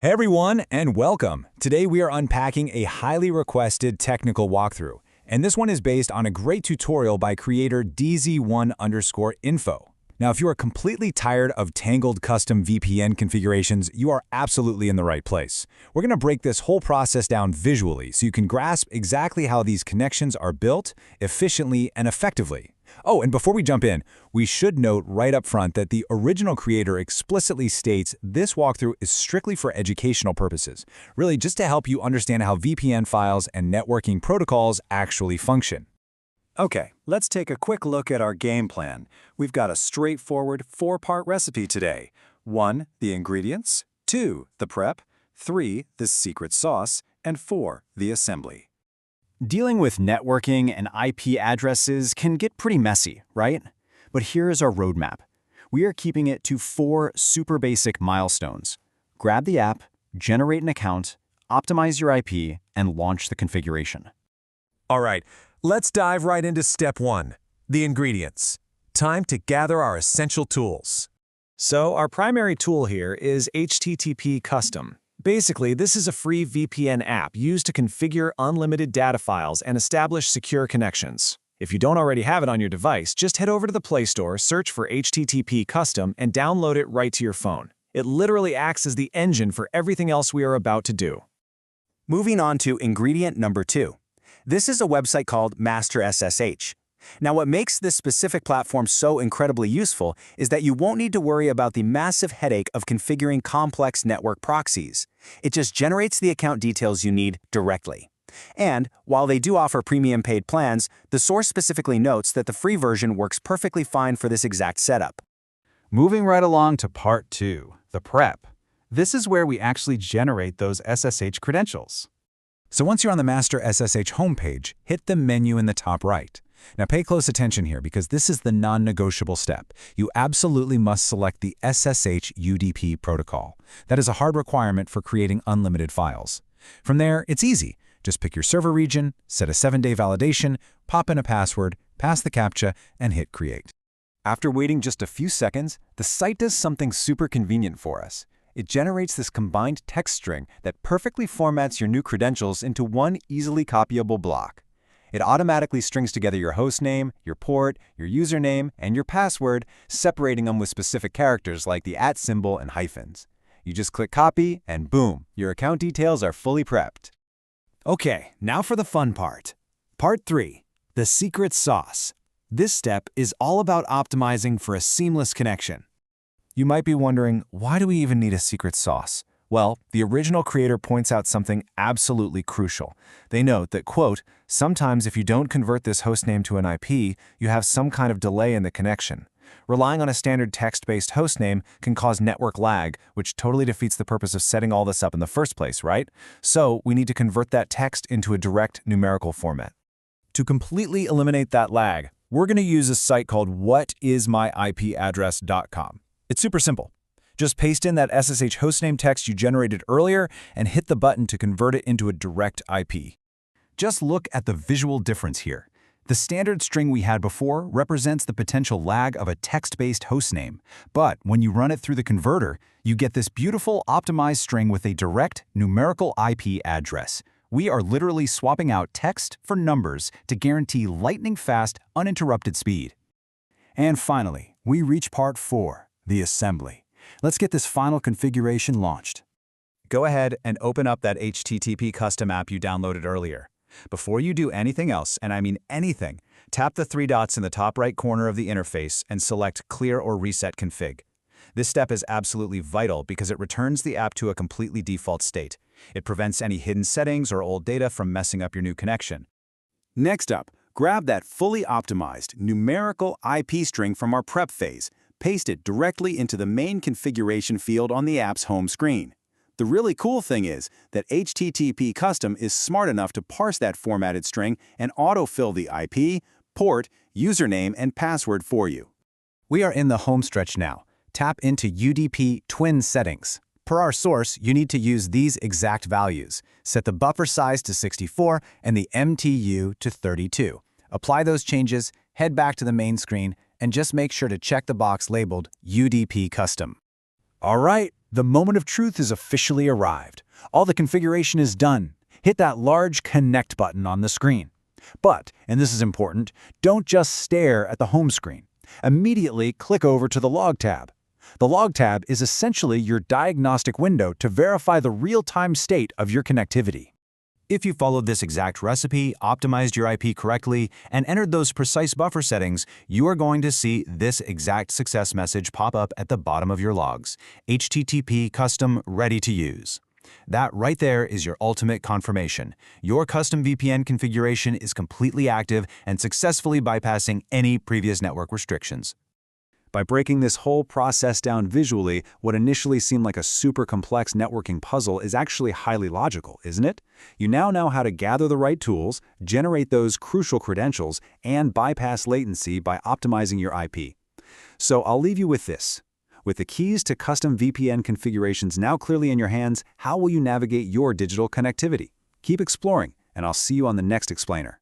Hey everyone, and welcome. Today we are unpacking a highly requested technical walkthrough, and this one is based on a great tutorial by creator DZ1_info. Now, if you are completely tired of tangled custom VPN configurations, you are absolutely in the right place. We're going to break this whole process down visually so you can grasp exactly how these connections are built efficiently and effectively. Oh, and before we jump in, we should note right up front that the original creator explicitly states this walkthrough is strictly for educational purposes, really just to help you understand how VPN files and networking protocols actually function. Okay, let's take a quick look at our game plan. We've got a straightforward 4-part recipe today. 1, the ingredients, 2, the prep, 3, the secret sauce, and 4, the assembly. Dealing with networking and IP addresses can get pretty messy, right? But here is our roadmap. We are keeping it to 4 super basic milestones. Grab the app, generate an account, optimize your IP, and launch the configuration. All right, let's dive right into step 1, the ingredients. Time to gather our essential tools. So our primary tool here is HTTP Custom. Basically, this is a free VPN app used to configure unlimited data files and establish secure connections. If you don't already have it on your device, just head over to the Play Store, search for HTTP Custom, and download it right to your phone. It literally acts as the engine for everything else we are about to do. Moving on to ingredient number 2. This is a website called Master SSH. Now, what makes this specific platform so incredibly useful is that you won't need to worry about the massive headache of configuring complex network proxies. It just generates the account details you need directly. And while they do offer premium paid plans, the source specifically notes that the free version works perfectly fine for this exact setup. Moving right along to part 2, the prep. This is where we actually generate those SSH credentials. So once you're on the Master SSH homepage, hit the menu in the top right. Now pay close attention here because this is the non-negotiable step. You absolutely must select the SSH UDP protocol. That is a hard requirement for creating unlimited files. From there, it's easy. Just pick your server region, set a 7-day validation, pop in a password, pass the CAPTCHA, and hit create. After waiting just a few seconds, the site does something super convenient for us. It generates this combined text string that perfectly formats your new credentials into one easily copyable block. It automatically strings together your hostname, your port, your username, and your password, separating them with specific characters like the @ symbol and hyphens. You just click copy, and boom, your account details are fully prepped. Okay, now for the fun part. Part 3, the secret sauce. This step is all about optimizing for a seamless connection. You might be wondering, why do we even need a secret sauce? Well, the original creator points out something absolutely crucial. They note that, quote, sometimes if you don't convert this hostname to an IP, you have some kind of delay in the connection. Relying on a standard text-based hostname can cause network lag, which totally defeats the purpose of setting all this up in the first place, right? So we need to convert that text into a direct numerical format. To completely eliminate that lag, we're going to use a site called whatismyipaddress.com. It's super simple. Just paste in that SSH hostname text you generated earlier and hit the button to convert it into a direct IP. Just look at the visual difference here. The standard string we had before represents the potential lag of a text-based hostname, but when you run it through the converter, you get this beautiful optimized string with a direct numerical IP address. We are literally swapping out text for numbers to guarantee lightning-fast, uninterrupted speed. And finally, we reach part 4, the assembly. Let's get this final configuration launched. Go ahead and open up that HTTP custom app you downloaded earlier. Before you do anything else, and I mean anything, tap the 3 dots in the top right corner of the interface and select Clear or Reset Config. This step is absolutely vital because it returns the app to a completely default state. It prevents any hidden settings or old data from messing up your new connection. Next up, grab that fully optimized numerical IP string from our prep phase. Paste it directly into the main configuration field on the app's home screen. The really cool thing is that HTTP Custom is smart enough to parse that formatted string and autofill the IP, port, username, and password for you. We are in the home stretch now. Tap into UDP Twin Settings. Per our source, you need to use these exact values. Set the buffer size to 64 and the MTU to 32. Apply those changes, head back to the main screen, and just make sure to check the box labeled UDP Custom. All right, The moment of truth has officially arrived. All the configuration is done. Hit that large Connect button on the screen. But, and this is important, don't just stare at the home screen. Immediately click over to the Log tab. The Log tab is essentially your diagnostic window to verify the real-time state of your connectivity. If you followed this exact recipe, optimized your IP correctly, and entered those precise buffer settings, you are going to see this exact success message pop up at the bottom of your logs. HTTP custom ready to use. That right there is your ultimate confirmation. Your custom VPN configuration is completely active and successfully bypassing any previous network restrictions. By breaking this whole process down visually, what initially seemed like a super complex networking puzzle is actually highly logical, isn't it? You now know how to gather the right tools, generate those crucial credentials, and bypass latency by optimizing your IP. So I'll leave you with this. With the keys to custom VPN configurations now clearly in your hands, how will you navigate your digital connectivity? Keep exploring, and I'll see you on the next explainer.